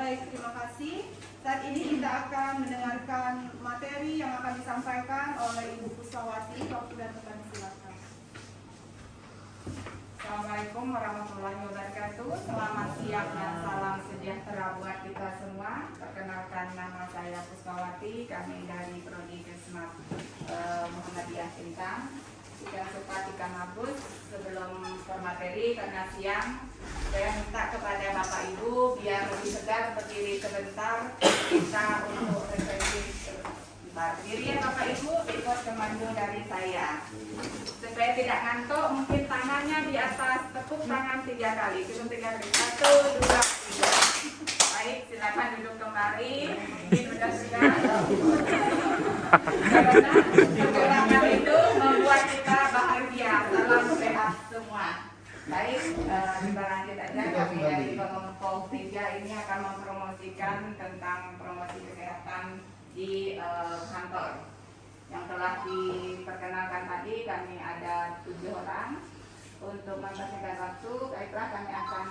Baik, terima kasih. Saat ini kita akan mendengarkan materi yang akan disampaikan oleh Ibu Pusawati. Waktu dan tempat silakan. Assalamualaikum warahmatullahi wabarakatuh. Selamat siang dan salam sejahtera buat kita semua. Perkenalkan, nama saya Pusawati. Kami dari Prodi Kesmas Muhammadiyah Sintang. Jika sempat ikan mabus, sebelum bermateri karena siang, saya minta kepada Bapak Ibu biar lebih segar berdiri sebentar, kita untuk refreshing sebentar. Berdiri ya Bapak Ibu, ikut komando dari saya. Supaya tidak ngantuk, mungkin tangannya di atas, tepuk tangan 3 kali. Hitung 3 kali. 1, 2, 3. Baik, silakan duduk kembali. Ini sudah. Kekurangan itu membuat kita bahagia. Salam sehat semua. Baik, kita lanjut aja. Kami dari Kelompok 3 ini akan mempromosikan tentang promosi kesehatan di kantor. Yang telah diperkenalkan tadi, kami ada 7 orang. Untuk mempersingkat waktu, baiklah kami akan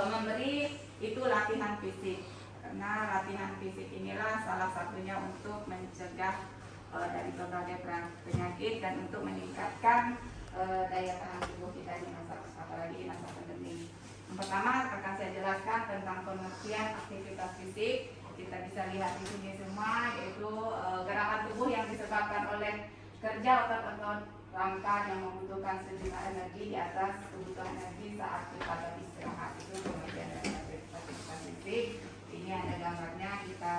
memberi itu latihan fisik. Karena latihan fisik inilah salah satunya untuk mencegah dari berbagai penyakit dan untuk meningkatkan daya tahan tubuh kita di masa, apalagi di masa pandemi. Yang pertama akan saya jelaskan tentang pengertian aktivitas fisik. Kita bisa lihat di sini semua, yaitu gerakan tubuh yang disebabkan oleh kerja otot-otot rangka yang membutuhkan sejumlah energi di atas kebutuhan energi saat kita beristirahat. Itu kemudian dari aktivitas fisik. Ini ada gambarnya, kita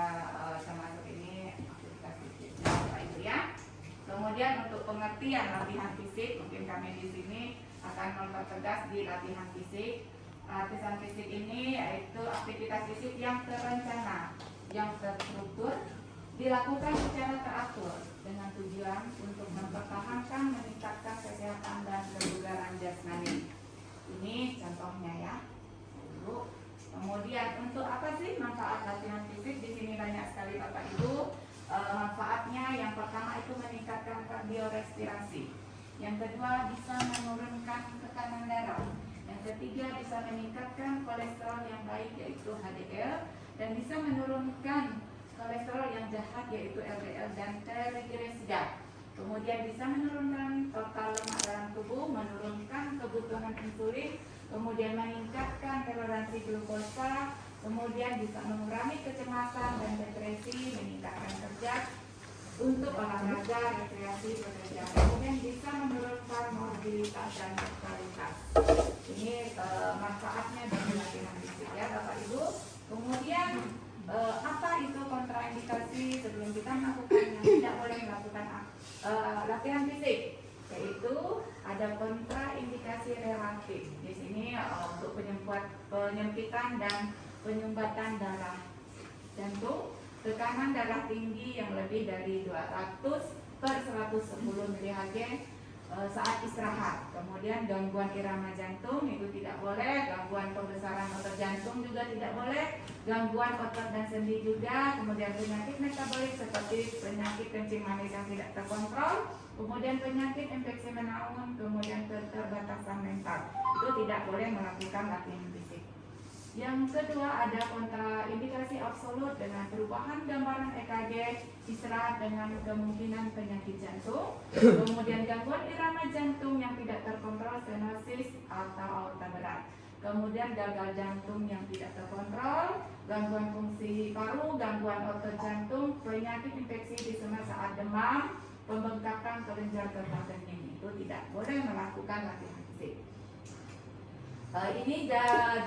termasuk ini aktivitas fisik Bapak Ibu ya. Kemudian untuk pengertian latihan fisik, mungkin kami di sini akan mempertegas di latihan fisik. Latihan fisik ini yaitu aktivitas fisik yang terencana, yang terstruktur, dilakukan secara teratur dengan tujuan untuk mempertahankan, meningkatkan kesehatan dan kebugaran jasmani. Ini contohnya ya. Dulu. Kemudian untuk apa sih manfaat latihan fisik? Di sini banyak sekali Bapak Ibu. Manfaatnya yang pertama itu meningkatkan kardiorespirasi. Yang kedua bisa menurunkan tekanan darah. Yang ketiga bisa meningkatkan kolesterol yang baik yaitu HDL dan bisa menurunkan kolesterol yang jahat yaitu LDL dan trigliserida. Kemudian bisa menurunkan total lemak dalam tubuh, menurunkan kebutuhan insulin, kemudian meningkatkan toleransi glukosa, kemudian bisa mengurangi kecemasan dan depresi, meningkatkan kerja untuk olahraga, rekreasi, bekerja. Kemudian bisa menurunkan mobilitas dan mortalitas. Ini manfaatnya dari latihan fisik ya Bapak Ibu. Kemudian apa itu kontraindikasi sebelum kita melakukannya? Tidak boleh melakukan latihan fisik, yaitu ada kontraindikasi relatif. Di sini untuk penyempitan dan penyumbatan darah jantung, tekanan darah tinggi yang lebih dari 200/110 mHg saat istirahat. Kemudian gangguan irama jantung itu tidak boleh, gangguan pembesaran otot jantung juga tidak boleh, gangguan otot dan sendi juga, kemudian penyakit metabolik seperti penyakit kencing manis yang tidak terkontrol, kemudian penyakit infeksi menaun, kemudian keterbatasan mental. Itu tidak boleh melakukan latihan fisik. Yang kedua ada kontraindikasi absolut dengan perubahan gambaran EKG, istirahat dengan kemungkinan penyakit jantung, kemudian gangguan irama jantung yang tidak terkontrol, stenosis atau aorta berat, kemudian gagal jantung yang tidak terkontrol, gangguan fungsi paru, gangguan otot jantung, penyakit infeksi di saat demam, pembengkakan kelenjar getah kening. Itu tidak boleh melakukan latihan fisik. Ini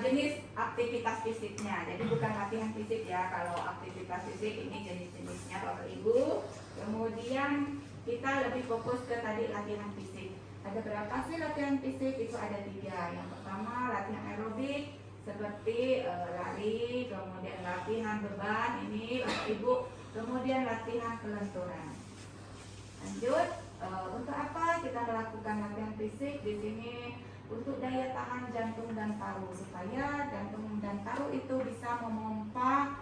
jenis aktivitas fisiknya, jadi bukan latihan fisik ya. Kalau aktivitas fisik ini jenis-jenisnya Bapak Ibu. Kemudian kita lebih fokus ke tadi latihan fisik. Ada berapa sih latihan fisik? Itu ada 3. Yang pertama latihan aerobik seperti lari, kemudian latihan beban ini Bapak Ibu, kemudian latihan kelenturan. Lanjut, untuk apa kita melakukan latihan fisik? Di sini untuk daya tahan jantung dan paru, supaya jantung dan paru itu bisa memompa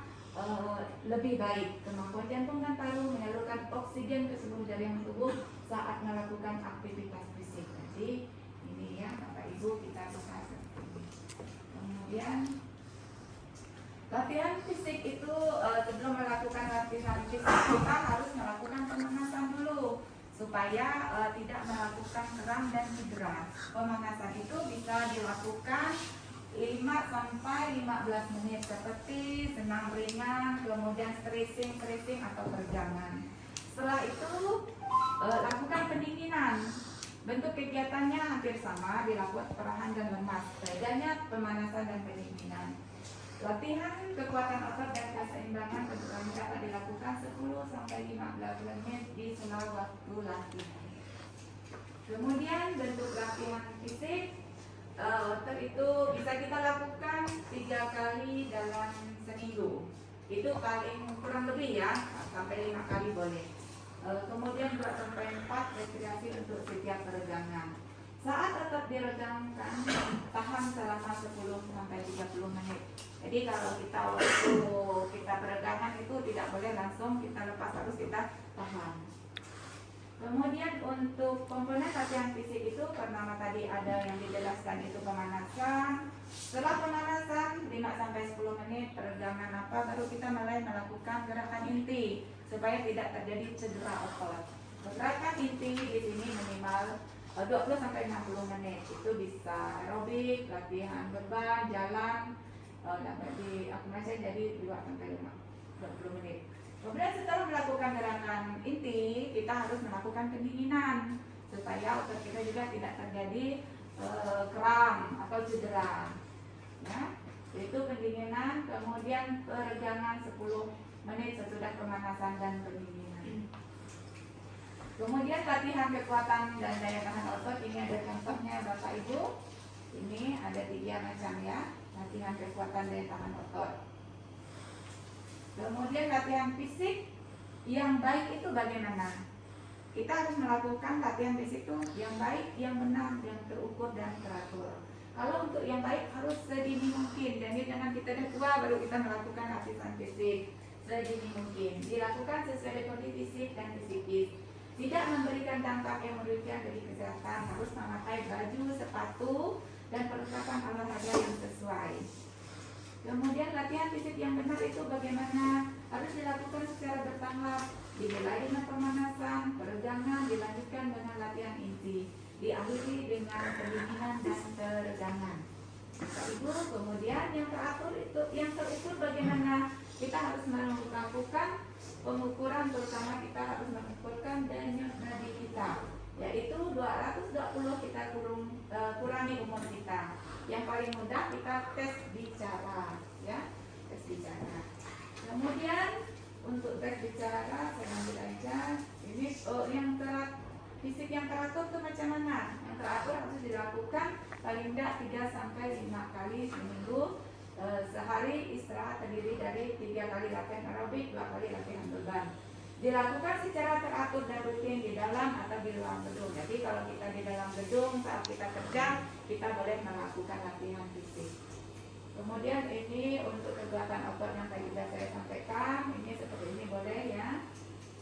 lebih baik. Kemampuan jantung dan paru menyalurkan oksigen ke seluruh jaringan tubuh saat melakukan aktivitas fisik. Jadi ini ya Bapak Ibu, kita bisa. Kemudian Latihan fisik itu sebelum melakukan latihan fisik kita harus melakukan pemanasan dulu supaya tidak melakukan kram dan cedera. Pemanasan itu bisa dilakukan 5 sampai 15 menit seperti senam ringan, kemudian stretching atau peregangan. Setelah itu lakukan pendinginan. Bentuk kegiatannya hampir sama, dilakukan perahan dan lemas. Bedanya pemanasan dan pendinginan. Latihan kekuatan otot dan keseimbangan keduanya dapat dilakukan 10 sampai 15 menit di sela waktu latihan. Kemudian bentuk latihan fisik otot itu bisa kita lakukan 3 kali dalam seminggu. Itu paling kurang lebih ya, sampai 5 kali boleh. Kemudian 2 sampai 4 respirasi untuk setiap peregangan. Saat otot diregangkan, tahan selama 10 sampai 30 menit. Jadi kalau kita waktu kita peregangan itu tidak boleh langsung kita lepas, harus kita tahan. Kemudian untuk komponen latihan fisik itu pertama tadi ada yang dijelaskan itu pemanasan. Setelah pemanasan 5 sampai 10 menit peregangan baru kita mulai melakukan gerakan inti supaya tidak terjadi cedera otot. Gerakan inti di sini minimal 20 sampai 60 menit. Itu bisa aerobik, latihan beban, jalan, dapat diakumulasi jadi 2 sampai 20 menit. Kemudian setelah melakukan gerakan inti, kita harus melakukan pendinginan supaya otot kita juga tidak terjadi kram atau cedera. Ya, itu pendinginan, kemudian peregangan 10 menit sesudah pemanasan dan pendinginan. Kemudian latihan kekuatan dan daya tahan otot, ini ada contohnya Bapak Ibu. Ini ada 3 macam ya, latihan kekuatan daya tahan otot. Kemudian latihan fisik yang baik itu bagaimana? Kita harus melakukan latihan fisik itu yang baik, yang benar, yang terukur dan teratur. Kalau untuk yang baik harus sedini mungkin, jadi jangan kita dah tua baru kita melakukan latihan fisik. Sedini mungkin, dilakukan sesuai kondisi fisik dan psikis. Tidak memberikan dampak yang merugikan bagi kesehatan, harus memakai baju, sepatu, dan perlengkapan olahraga yang sesuai. Kemudian latihan fisik yang benar itu bagaimana? Harus dilakukan secara bertahap, dimulai dengan pemanasan, peregangan, dilanjutkan dengan latihan inti, diakhiri dengan pendinginan dan peregangan. Ibu, kemudian yang teratur itu, yang terukur bagaimana? Kita harus melakukan pengukuran, terutama kita harus mengukurkan denyut nadi kita, yaitu 220 kita kurangi umur kita. Yang paling mudah kita tes bicara, ya, tes bicara. Kemudian untuk tes bicara saya ambil aja. Ini yang fisik yang teratur itu macam mana? Yang teratur harus dilakukan paling tidak 3 sampai 5 kali seminggu. Sehari istirahat terdiri dari 3 kali latihan aerobik, 2 kali latihan beban. Dilakukan secara teratur dan rutin di dalam atau di luar gedung. Jadi kalau kita di dalam gedung saat kita kerja, kita boleh melakukan latihan fisik. Kemudian ini untuk kekuatan otot yang tadi sudah saya sampaikan, ini seperti ini boleh ya.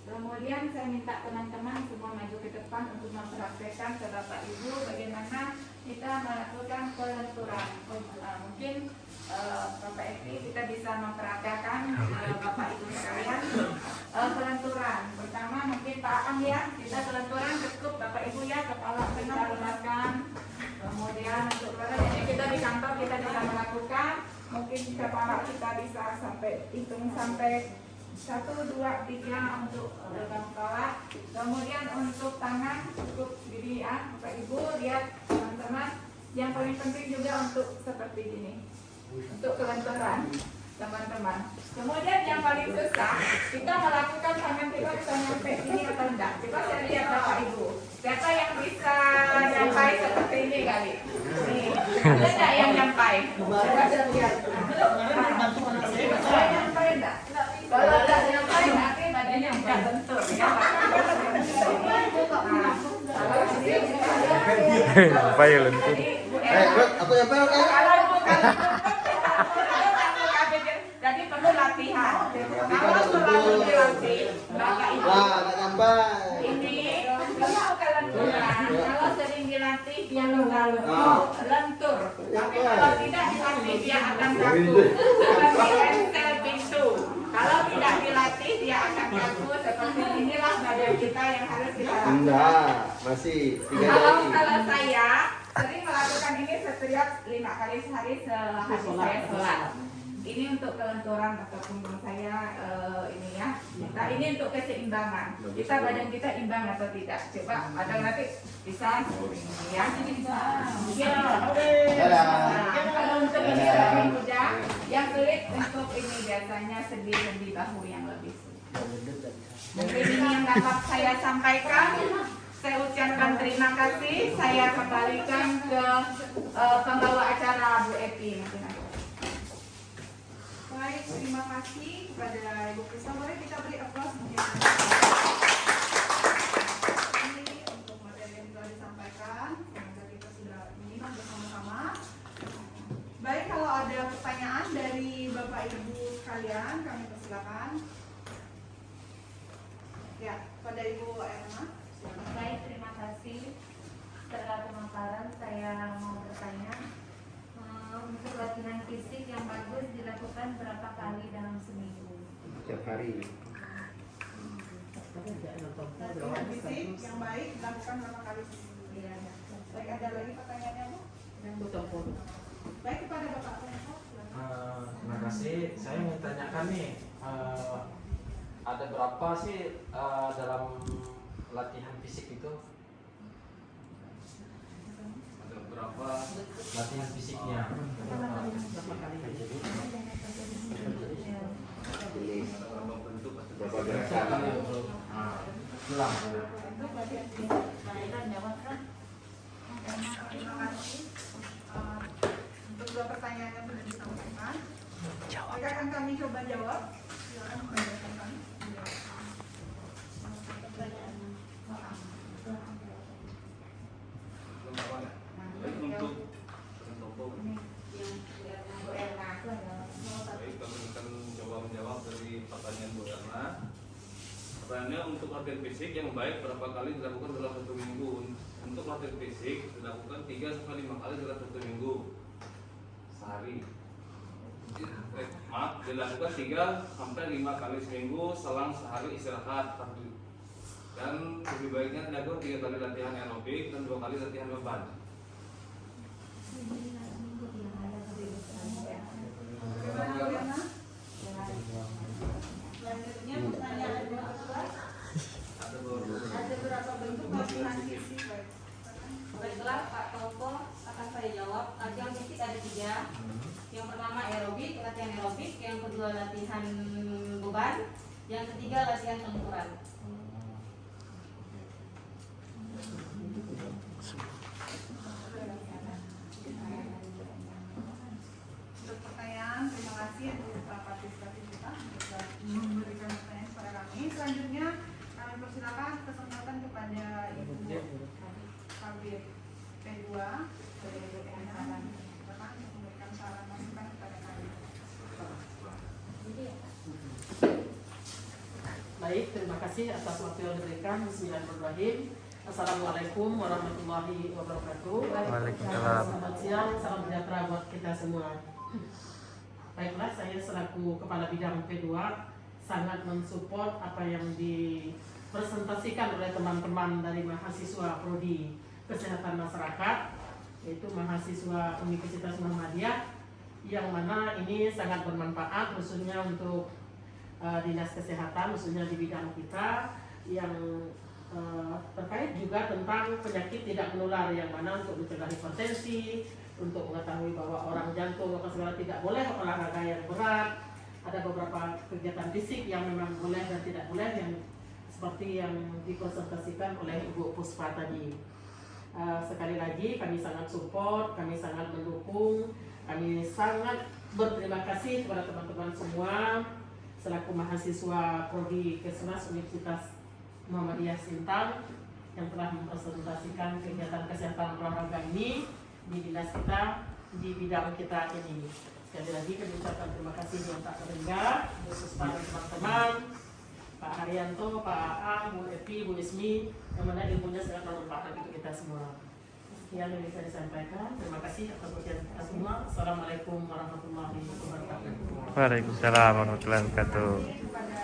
Kemudian saya minta teman-teman semua maju ke depan untuk mempraktekkan ke Bapak Ibu bagaimana kita melakukan pelenturan. Mungkin Bapak Eki kita bisa mempraktekkan Bapak Ibu sekalian pelenturan. Pertama mungkin Pak Ang ya, kita pelenturan cukup Bapak Ibu ya, kepala kita lemaskan. Kemudian untuk jadi kita di kantor kita bisa melakukan, mungkin kepala kita bisa sampai hitung sampai 1, 2, 3 untuk kepala. Kemudian untuk tangan cukup diri ya, Bapak Ibu lihat teman-teman. Yang paling penting juga untuk seperti ini, untuk kelenturan teman-teman. Kemudian yang paling susah kita melakukan tangan kita bisa nyampe ini atau enggak. Coba saya lihat Bapak Ibu, siapa yang bisa nyampai seperti ini kali? Nih, ada enggak yang nyampai? Coba saya lihat. Saya nyampai enggak? Kalau enggak nyampai nanti badannya enggak bentur ya. Apa ya lentur? Aku nyampe oke. Jadi perlu latihan. Kalau selalu dilatih, Bapak Ibu. Wah, nggak nyampe. Ini kalau kelenturan, kalau sering dilatih dia lentur. Tapi kalau tidak dilatih dia akan kaku. Seperti Enggak, masih 3 Kalau jari. saya sering melakukan ini setiap 5 kali sehari sehari saya sholat. Ini untuk kelenturan atau punggung saya ini ya. Nah ini untuk keseimbangan. Kita badan kita imbang atau tidak? Coba ada nanti bisa ini ya. Dadah. Nah, kalau untuk ini lebih mudah. Yang sulit untuk ini biasanya sendi-sendi bahu yang lebih sulit. Mungkin ini yang dapat saya sampaikan. Saya ucapkan terima kasih. Saya kembalikan ke pembawa acara Bu Epi. Baik, terima kasih kepada Ibu Krisna. Boleh kita beri aplaus mungkin ini untuk materi yang telah disampaikan. Semoga kita sudah menyimak bersama-sama. Baik, kalau ada pertanyaan dari Bapak Ibu sekalian, kami persilakan. Ya, pada Ibu Erna. Baik, terima kasih. Setelah pemaparan, saya mau bertanya, untuk latihan fisik yang bagus dilakukan berapa kali dalam seminggu? Setiap hari. Latihan fisik yang baik dilakukan berapa kali seminggu? Iya. Baik, ada lagi pertanyaannya Bu? Baik, kepada Bapak Konco. Terima kasih. Saya mau tanyakan nih, ada berapa sih dalam latihan fisik itu? Ada berapa latihan fisiknya? Berapa gerakan? Ulang. Terima kasih. Untuk dua pertanyaan yang sudah disampaikan, mereka akan kami coba jawab. Silakan menjawab kami. Baik, kami akan coba menjawab dari pertanyaan Bu Erna. Pertanyaannya, untuk latihan fisik yang baik berapa kali dilakukan dalam 1 minggu? Untuk latihan fisik dilakukan 3-5 kali dalam 1 minggu sehari. Dilakukan 3-5 kali seminggu, selang sehari istirahat. Dan lebih baiknya dilakukan 3 kali latihan aerobik dan 2 kali latihan beban. Bagaimana Bu Erna? Selanjutnya pertanyaan kedua. Ada berapa bentuk latihan fisik? Baik. Baiklah Pak Toto, akan saya jawab. Latihan fisik ada 3. Yang pertama aerobik, latihan aerobik. Yang kedua latihan beban. Yang ketiga latihan lenturan. Untuk pertanyaan, terima kasih untuk partisipatif kita sudah memberikan pertanyaan kepada kami. Selanjutnya kami persilakan kesempatan kepada Ibu Kabir P2 dari Ibu Erna. Silakan untuk memberikan saran masukan kepada kami. Baik, terima kasih atas waktu yang diberikan. Bismillahirrahmanirrahim. Assalamualaikum warahmatullahi wabarakatuh. Waalaikumsalam. Selamat siang, salam sejahtera buat kita semua. Baiklah, saya selaku Kepala Bidang P2 sangat mensupport apa yang dipresentasikan oleh teman-teman dari mahasiswa Prodi Kesehatan Masyarakat, yaitu mahasiswa Universitas Muhammadiyah, yang mana ini sangat bermanfaat khususnya untuk dinas kesehatan, khususnya di bidang kita yang terkait juga tentang penyakit tidak menular, yang mana untuk mencegah hipertensi, untuk mengetahui bahwa orang jantung apa segala tidak boleh olahraga yang berat, ada beberapa kegiatan fisik yang memang boleh dan tidak boleh, yang seperti yang dikonsultasikan oleh Ibu Puspa tadi. Sekali lagi kami sangat support, kami sangat mendukung, kami sangat berterima kasih kepada teman-teman semua selaku mahasiswa Prodi Kesmas Universitas Muhammadiyah Sintang yang telah mempresentasikan kegiatan kesehatan olahraga ini di dinas kita, di bidang kita ini. Sekali lagi kami ucapkan terima kasih yang tak terhingga khusus pada teman-teman Pak Haryanto, Pak Aang, Bu Epi, Bu Ismi, yang mana ilmunya sangat bermanfaat untuk kita semua. Sekian yang bisa disampaikan. Terima kasih atas perhatian kita semua. Assalamualaikum warahmatullahi wabarakatuh. Waalaikumsalam warahmatullahi wabarakatuh. Kepada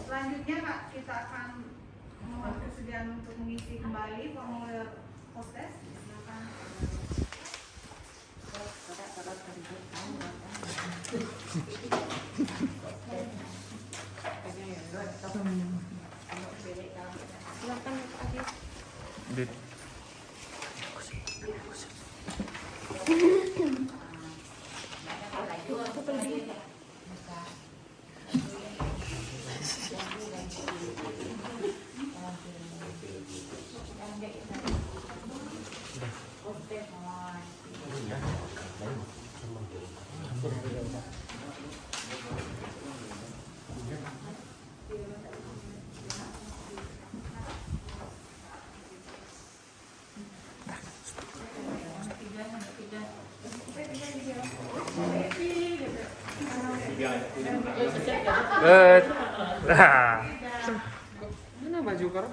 Selanjutnya Pak, kita akan Mana baju kau?